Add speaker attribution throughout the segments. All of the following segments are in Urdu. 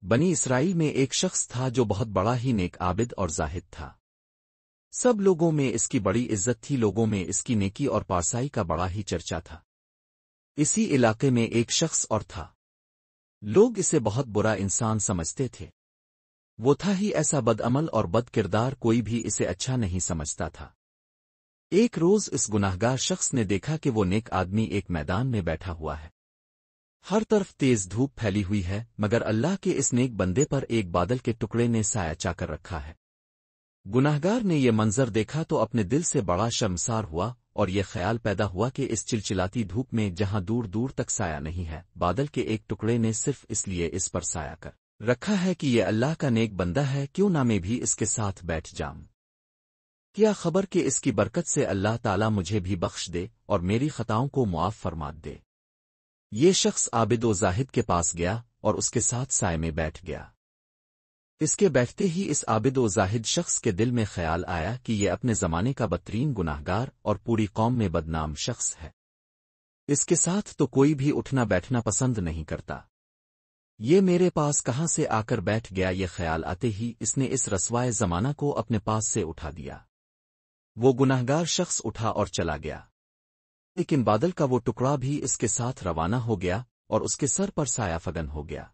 Speaker 1: بنی اسرائیل میں ایک شخص تھا جو بہت بڑا ہی نیک عابد اور زاہد تھا۔ سب لوگوں میں اس کی بڑی عزت تھی، لوگوں میں اس کی نیکی اور پارسائی کا بڑا ہی چرچا تھا۔ اسی علاقے میں ایک شخص اور تھا، لوگ اسے بہت برا انسان سمجھتے تھے۔ وہ تھا ہی ایسا بدعمل اور بد کردار، کوئی بھی اسے اچھا نہیں سمجھتا تھا۔ ایک روز اس گناہگار شخص نے دیکھا کہ وہ نیک آدمی ایک میدان میں بیٹھا ہوا ہے۔ ہر طرف تیز دھوپ پھیلی ہوئی ہے، مگر اللہ کے اس نیک بندے پر ایک بادل کے ٹکڑے نے سایہ چا کر رکھا ہے۔ گناہگار نے یہ منظر دیکھا تو اپنے دل سے بڑا شرمسار ہوا اور یہ خیال پیدا ہوا کہ اس چلچلاتی دھوپ میں جہاں دور دور تک سایہ نہیں ہے، بادل کے ایک ٹکڑے نے صرف اس لیے اس پر سایہ کر رکھا ہے کہ یہ اللہ کا نیک بندہ ہے، کیوں نہ میں بھی اس کے ساتھ بیٹھ جاؤں۔ کیا خبر کہ اس کی برکت سے اللہ تعالیٰ مجھے بھی بخش دے اور میری خطاؤں کو معاف فرما دے۔ یہ شخص عابد و زاہد کے پاس گیا اور اس کے ساتھ سائے میں بیٹھ گیا۔ اس کے بیٹھتے ہی اس عابد و زاہد شخص کے دل میں خیال آیا کہ یہ اپنے زمانے کا بدترین گناہگار اور پوری قوم میں بدنام شخص ہے۔ اس کے ساتھ تو کوئی بھی اٹھنا بیٹھنا پسند نہیں کرتا، یہ میرے پاس کہاں سے آ کر بیٹھ گیا؟ یہ خیال آتے ہی اس نے اس رسوائے زمانہ کو اپنے پاس سے اٹھا دیا۔ وہ گناہگار شخص اٹھا اور چلا گیا، لیکن بادل کا وہ ٹکڑا بھی اس کے ساتھ روانہ ہو گیا اور اس کے سر پر سایہ فگن ہو گیا۔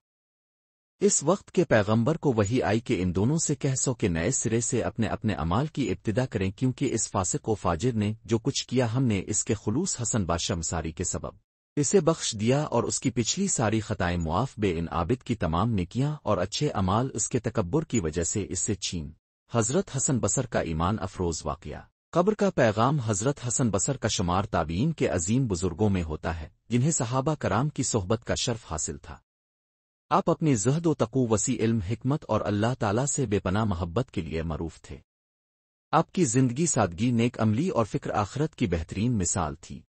Speaker 1: اس وقت کے پیغمبر کو وحی آئی کہ ان دونوں سے کہہ سو کہ نئے سرے سے اپنے اپنے اعمال کی ابتدا کریں، کیونکہ اس فاسق و فاجر نے جو کچھ کیا ہم نے اس کے خلوص حسن باشرمساری کے سبب اسے بخش دیا اور اس کی پچھلی ساری خطائیں معاف بے ان عابد کی تمام نیکیاں اور اچھے اعمال اس کے تکبر کی وجہ سے اس سے چھین۔ حضرت حسن بصر کا ایمان افروز واقعہ۔ قبر کا پیغام۔ حضرت حسن بصر کا شمار تابعین کے عظیم بزرگوں میں ہوتا ہے، جنہیں صحابہ کرام کی صحبت کا شرف حاصل تھا۔ آپ اپنی زہد و تقو، وسیع علم، حکمت اور اللہ تعالیٰ سے بے پناہ محبت کے لیے معروف تھے۔ آپ کی زندگی سادگی، نیک عملی اور فکر آخرت کی بہترین مثال تھی۔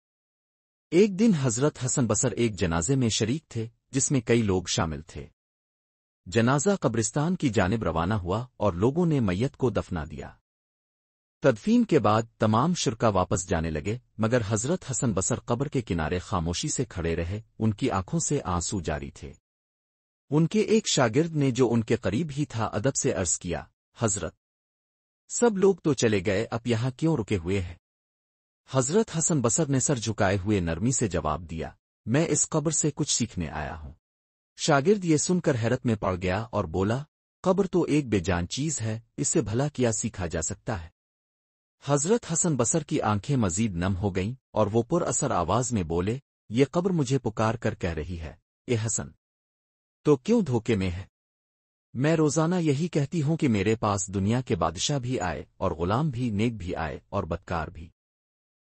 Speaker 1: ایک دن حضرت حسن بصر ایک جنازے میں شریک تھے جس میں کئی لوگ شامل تھے۔ جنازہ قبرستان کی جانب روانہ ہوا اور لوگوں نے میت کو دفنا دیا۔ تدفین کے بعد تمام شرکا واپس جانے لگے، مگر حضرت حسن بصر قبر کے کنارے خاموشی سے کھڑے رہے، ان کی آنکھوں سے آنسو جاری تھے۔ ان کے ایک شاگرد نے جو ان کے قریب ہی تھا ادب سے عرض کیا، حضرت، سب لوگ تو چلے گئے، اب یہاں کیوں رکے ہوئے ہیں؟ حضرت حسن بصر نے سر جھکائے ہوئے نرمی سے جواب دیا، میں اس قبر سے کچھ سیکھنے آیا ہوں۔ شاگرد یہ سن کر حیرت میں پڑ گیا اور بولا، قبر تو ایک بے جان چیز ہے، اس سے بھلا کیا سیکھا جا سکتا ہے؟ حضرت حسن بصر کی آنکھیں مزید نم ہو گئیں اور وہ پر اثر آواز میں بولے، یہ قبر مجھے پکار کر کہہ رہی ہے، اے حسن، تو کیوں دھوکے میں ہے؟ میں روزانہ یہی کہتی ہوں کہ میرے پاس دنیا کے بادشاہ بھی آئے اور غلام بھی، نیک بھی آئے اور بدکار بھی،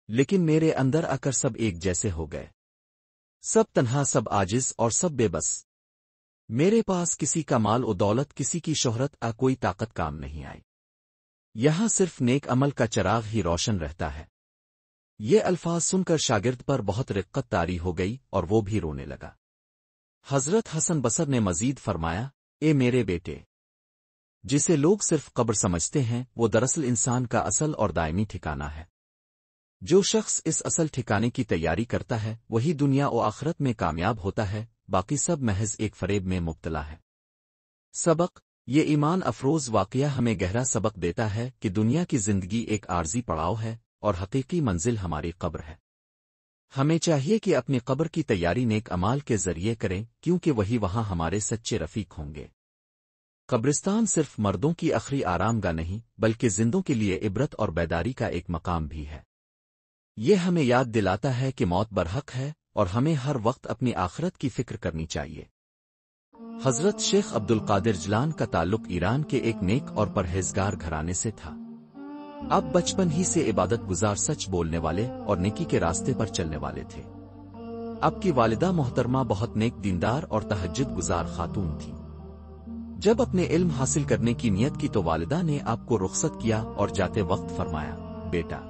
Speaker 1: لیکن میرے اندر آ کر سب ایک جیسے ہو گئے، سب تنہا، سب عاجز اور سب بے بس۔ میرے پاس کسی کا مال و دولت، کسی کی شہرت، کوئی طاقت کام نہیں آئی، یہاں صرف نیک عمل کا چراغ ہی روشن رہتا ہے۔ یہ الفاظ سن کر شاگرد پر بہت رقت طاری ہو گئی اور وہ بھی رونے لگا۔ حضرت حسن بصر نے مزید فرمایا، اے میرے بیٹے، جسے لوگ صرف قبر سمجھتے ہیں وہ دراصل انسان کا اصل اور دائمی ٹھکانہ ہے۔ جو شخص اس اصل ٹھکانے کی تیاری کرتا ہے وہی دنیا و آخرت میں کامیاب ہوتا ہے، باقی سب محض ایک فریب میں مبتلا ہے۔ سبق: یہ ایمان افروز واقعہ ہمیں گہرا سبق دیتا ہے کہ دنیا کی زندگی ایک عارضی پڑاؤ ہے اور حقیقی منزل ہماری قبر ہے۔ ہمیں چاہیے کہ اپنی قبر کی تیاری نیک اعمال کے ذریعے کریں، کیونکہ وہی وہاں ہمارے سچے رفیق ہوں گے۔ قبرستان صرف مردوں کی آخری آرام گاہ نہیں بلکہ زندوں کے لیے عبرت اور بیداری کا ایک مقام بھی ہے۔ یہ ہمیں یاد دلاتا ہے کہ موت برحق ہے اور ہمیں ہر وقت اپنی آخرت کی فکر کرنی چاہیے۔ حضرت شیخ عبد القادر جیلانی کا تعلق ایران کے ایک نیک اور پرہیزگار گھرانے سے تھا۔ اب بچپن ہی سے عبادت گزار، سچ بولنے والے اور نیکی کے راستے پر چلنے والے تھے۔ اب کی والدہ محترمہ بہت نیک، دیندار اور تہجد گزار خاتون تھی۔ جب اپنے علم حاصل کرنے کی نیت کی تو والدہ نے آپ کو رخصت کیا اور جاتے وقت فرمایا، بیٹا،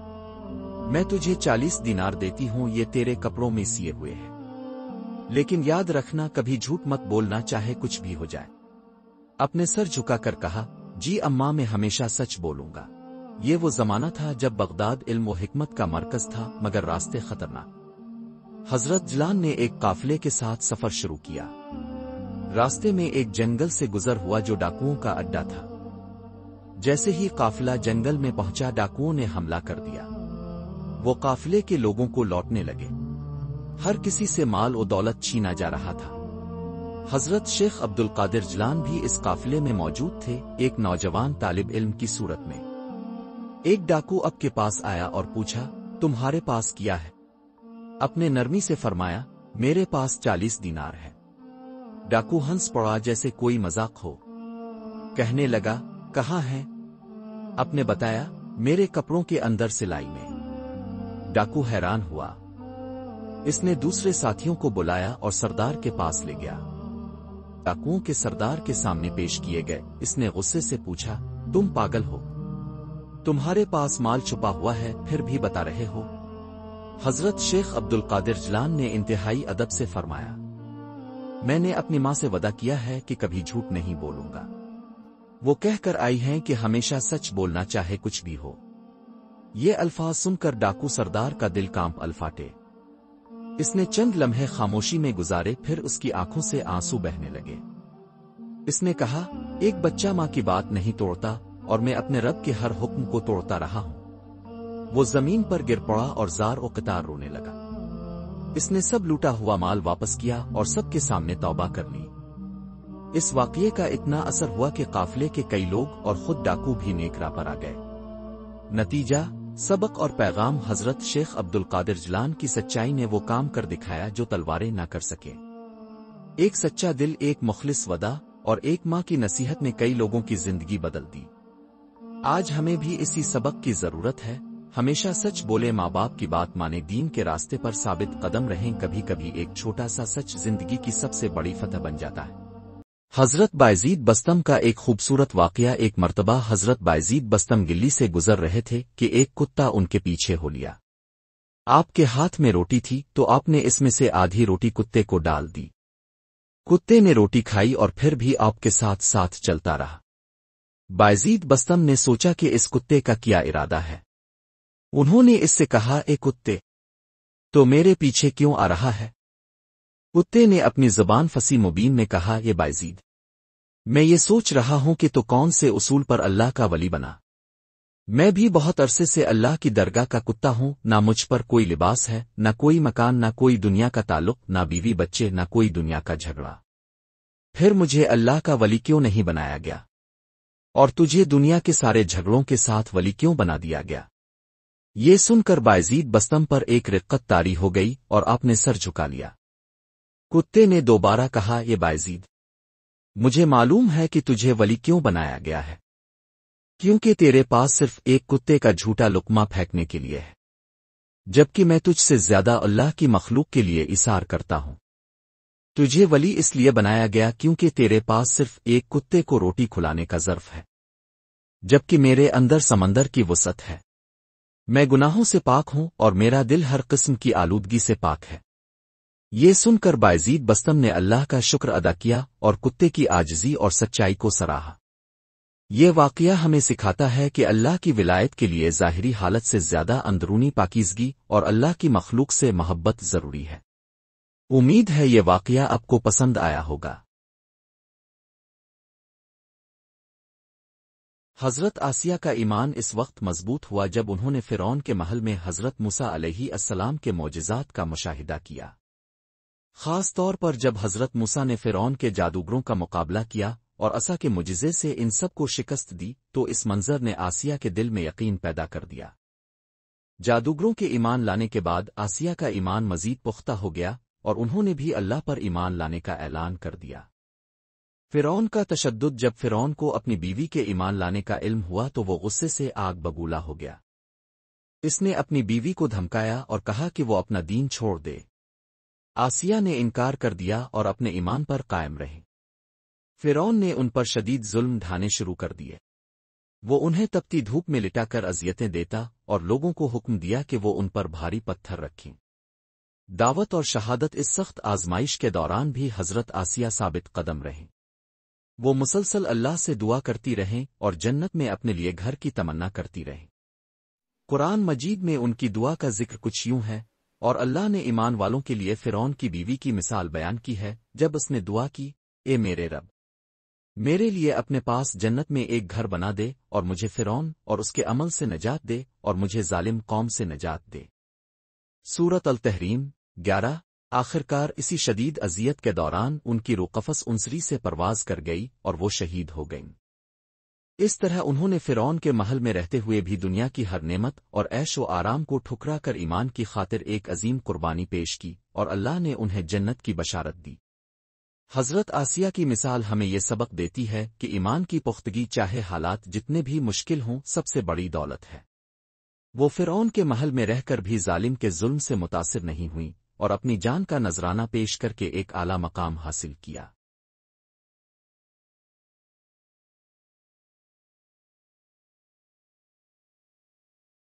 Speaker 1: میں تجھے 40 دینار دیتی ہوں، یہ تیرے کپڑوں میں سیے ہوئے ہیں، لیکن یاد رکھنا کبھی جھوٹ مت بولنا، چاہے کچھ بھی ہو جائے۔ اپنے سر جھکا کر کہا، جی اماں، میں ہمیشہ سچ بولوں گا۔ یہ وہ زمانہ تھا جب بغداد علم و حکمت کا مرکز تھا، مگر راستے خطرناک۔ حضرت جیلانی نے ایک قافلے کے ساتھ سفر شروع کیا۔ راستے میں ایک جنگل سے گزر ہوا جو ڈاکوؤں کا اڈا تھا۔ جیسے ہی قافلہ جنگل میں پہنچا ڈاکوؤں نے حملہ کر دیا۔ وہ قافلے کے لوگوں کو لوٹنے لگے۔ ہر کسی سے مال و دولت چھینا جا رہا تھا۔ حضرت شیخ عبد القادر جیلانی بھی اس قافلے میں موجود تھے، ایک نوجوان طالب علم کی صورت میں۔ ایک ڈاکو اب کے پاس آیا اور پوچھا، تمہارے پاس کیا ہے؟ اپنے نرمی سے فرمایا، میرے پاس 40 دینار ہے۔ ڈاکو ہنس پڑا جیسے کوئی مذاق ہو۔ کہنے لگا، کہاں ہیں؟ آپ نے بتایا، میرے کپڑوں کے اندر سلائی میں۔ ڈاکو حیران ہوا۔ اس نے دوسرے ساتھیوں کو بلایا اور سردار کے پاس لے گیا۔ ڈاکوؤں کے سردار کے سامنے پیش کیے گئے۔ اس نے غصے سے پوچھا، تم پاگل ہو؟ تمہارے پاس مال چھپا ہوا ہے، پھر بھی بتا رہے ہو؟ حضرت شیخ عبد القادر جیلانی نے انتہائی ادب سے فرمایا، میں نے اپنی ماں سے وعدہ کیا ہے کہ کبھی جھوٹ نہیں بولوں گا۔ وہ کہہ کر آئی ہیں کہ ہمیشہ سچ بولنا چاہے کچھ بھی ہو۔ یہ الفاظ سن کر ڈاکو سردار کا دل کانپ الفاٹے۔ اس نے چند لمحے خاموشی میں گزارے، پھر اس کی آنکھوں سے آنسو بہنے لگے۔ اس نے کہا، ایک بچہ ماں کی بات نہیں توڑتا، اور میں اپنے رب کے ہر حکم کو توڑتا رہا ہوں۔ وہ زمین پر گر پڑا اور زار و قطار رونے لگا۔ اس نے سب لوٹا ہوا مال واپس کیا اور سب کے سامنے توبہ کر لی۔ اس واقعے کا اتنا اثر ہوا کہ قافلے کے کئی لوگ اور خود ڈاکو بھی نیک راہ پر آ گئے۔ نتیجہ، سبق اور پیغام: حضرت شیخ عبد القادر جیلانی کی سچائی نے وہ کام کر دکھایا جو تلواریں نہ کر سکے۔ ایک سچا دل، ایک مخلص وعدہ اور ایک ماں کی نصیحت نے کئی لوگوں کی زندگی بدل دی۔ آج ہمیں بھی اسی سبق کی ضرورت ہے۔ ہمیشہ سچ بولے، ماں باپ کی بات مانے، دین کے راستے پر ثابت قدم رہیں۔ کبھی کبھی ایک چھوٹا سا سچ زندگی کی سب سے بڑی فتح بن جاتا ہے۔ حضرت بایزید بستم کا ایک خوبصورت واقعہ۔ ایک مرتبہ حضرت بایزید بستم گلی سے گزر رہے تھے کہ ایک کتا ان کے پیچھے ہو لیا۔ آپ کے ہاتھ میں روٹی تھی تو آپ نے اس میں سے آدھی روٹی کتے کو ڈال دی۔ کتے نے روٹی کھائی اور پھر بھی آپ کے ساتھ ساتھ چلتا رہا۔ بایزید بستم نے سوچا کہ اس کتے کا کیا ارادہ ہے۔ انہوں نے اس سے کہا، اے کتے، تو میرے پیچھے کیوں آ رہا ہے؟ کتے نے اپنی زبان فصیح مبین میں کہا، یہ بایزید، میں یہ سوچ رہا ہوں کہ تو کون سے اصول پر اللہ کا ولی بنا۔ میں بھی بہت عرصے سے اللہ کی درگاہ کا کتا ہوں، نہ مجھ پر کوئی لباس ہے، نہ کوئی مکان، نہ کوئی دنیا کا تعلق، نہ بیوی بچے، نہ کوئی دنیا کا جھگڑا۔ پھر مجھے اللہ کا ولی کیوں نہیں بنایا گیا؟ اور تجھے دنیا کے سارے جھگڑوں کے ساتھ ولی کیوں بنا دیا گیا؟ یہ سن کر بایزید بستم پر ایک رقت طاری ہو گئی اور آپ نے سر جھکا لیا۔ کتے نے دوبارہ کہا، یہ بایزید، مجھے معلوم ہے کہ تجھے ولی کیوں بنایا گیا ہے، کیونکہ تیرے پاس صرف ایک کتے کا جھوٹا لقمہ پھینکنے کے لیے ہے، جبکہ میں تجھ سے زیادہ اللہ کی مخلوق کے لیے اثار کرتا ہوں۔ تجھے ولی اس لیے بنایا گیا کیونکہ تیرے پاس صرف ایک کتے کو روٹی کھلانے کا ظرف ہے، جبکہ میرے اندر سمندر کی وسعت ہے۔ میں گناہوں سے پاک ہوں اور میرا دل ہر قسم کی آلودگی سے پاک ہے۔ یہ سن کر بایزید بستم نے اللہ کا شکر ادا کیا اور کتے کی عاجزی اور سچائی کو سراہا۔ یہ واقعہ ہمیں سکھاتا ہے کہ اللہ کی ولایت کے لیے ظاہری حالت سے زیادہ اندرونی پاکیزگی اور اللہ کی مخلوق سے محبت ضروری ہے۔ امید ہے یہ واقعہ آپ کو پسند آیا ہوگا۔ حضرت آسیہ کا ایمان اس وقت مضبوط ہوا جب انہوں نے فرعون کے محل میں حضرت موسیٰ علیہ السلام کے معجزات کا مشاہدہ کیا۔ خاص طور پر جب حضرت موسیٰ نے فرعون کے جادوگروں کا مقابلہ کیا اور عصا کے معجزے سے ان سب کو شکست دی، تو اس منظر نے آسیہ کے دل میں یقین پیدا کر دیا۔ جادوگروں کے ایمان لانے کے بعد آسیہ کا ایمان مزید پختہ ہو گیا اور انہوں نے بھی اللہ پر ایمان لانے کا اعلان کر دیا۔ فرعون کا تشدد: جب فرعون کو اپنی بیوی کے ایمان لانے کا علم ہوا تو وہ غصے سے آگ بگولا ہو گیا۔ اس نے اپنی بیوی کو دھمکایا اور کہا کہ وہ اپنا دین چھوڑ دے۔ آسیہ نے انکار کر دیا اور اپنے ایمان پر قائم رہی۔ فرعون نے ان پر شدید ظلم ڈھانے شروع کر دیے۔ وہ انہیں تپتی دھوپ میں لٹا کر اذیتیں دیتا اور لوگوں کو حکم دیا کہ وہ ان پر بھاری پتھر رکھیں۔ دعوت اور شہادت: اس سخت آزمائش کے دوران بھی حضرت آسیہ ثابت قدم رہیں۔ وہ مسلسل اللہ سے دعا کرتی رہیں اور جنت میں اپنے لیے گھر کی تمنا کرتی رہیں۔ قرآن مجید میں ان کی دعا کا ذکر کچھ یوں ہے، اور اللہ نے ایمان والوں کے لیے فرعون کی بیوی کی مثال بیان کی ہے، جب اس نے دعا کی، اے میرے رب، میرے لیے اپنے پاس جنت میں ایک گھر بنا دے اور مجھے فرعون اور اس کے عمل سے نجات دے اور مجھے ظالم قوم سے نجات دے۔ سورۃ التحریم 11۔ آخرکار اسی شدید اذیت کے دوران ان کی روح قفس انسری سے پرواز کر گئی اور وہ شہید ہو گئیں۔ اس طرح انہوں نے فرعون کے محل میں رہتے ہوئے بھی دنیا کی ہر نعمت اور عیش و آرام کو ٹھکرا کر ایمان کی خاطر ایک عظیم قربانی پیش کی، اور اللہ نے انہیں جنت کی بشارت دی۔ حضرت آسیہ کی مثال ہمیں یہ سبق دیتی ہے کہ ایمان کی پختگی چاہے حالات جتنے بھی مشکل ہوں سب سے بڑی دولت ہے۔ وہ فرعون کے محل میں رہ کر بھی ظالم کے ظلم سے متاثر نہیں ہوئیں اور اپنی جان کا نذرانہ پیش کر کے ایک اعلیٰ مقام حاصل کیا۔